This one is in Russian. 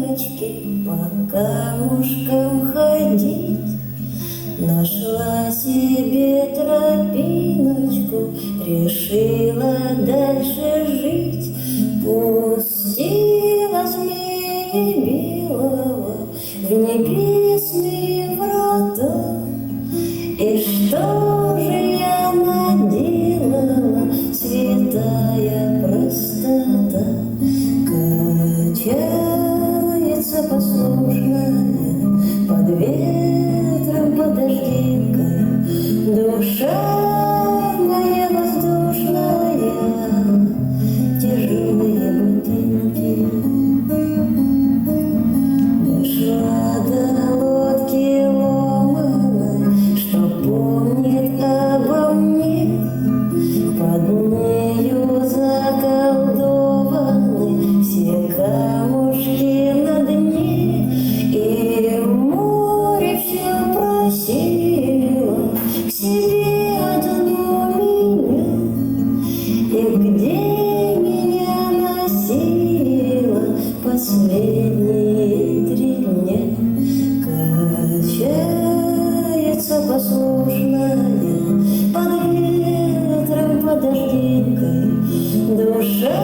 тропиночке по камушкам ходить. Нашла себе тропиночку, решила дальше жить. Пустила змея белого в небесные врата. И что же я наделала, святая простота? Качается послушная под ветром, под дождинкой душа моя воздушная, тяжелые ботинки. Дошла до лодки ломаной, что помнит обо мне. Под нею заколдованы все камушки на дне. И море все просило к себе одну меня. И где меня носило последние 3 дня. Качается послушная под ветром, под дождинкой душа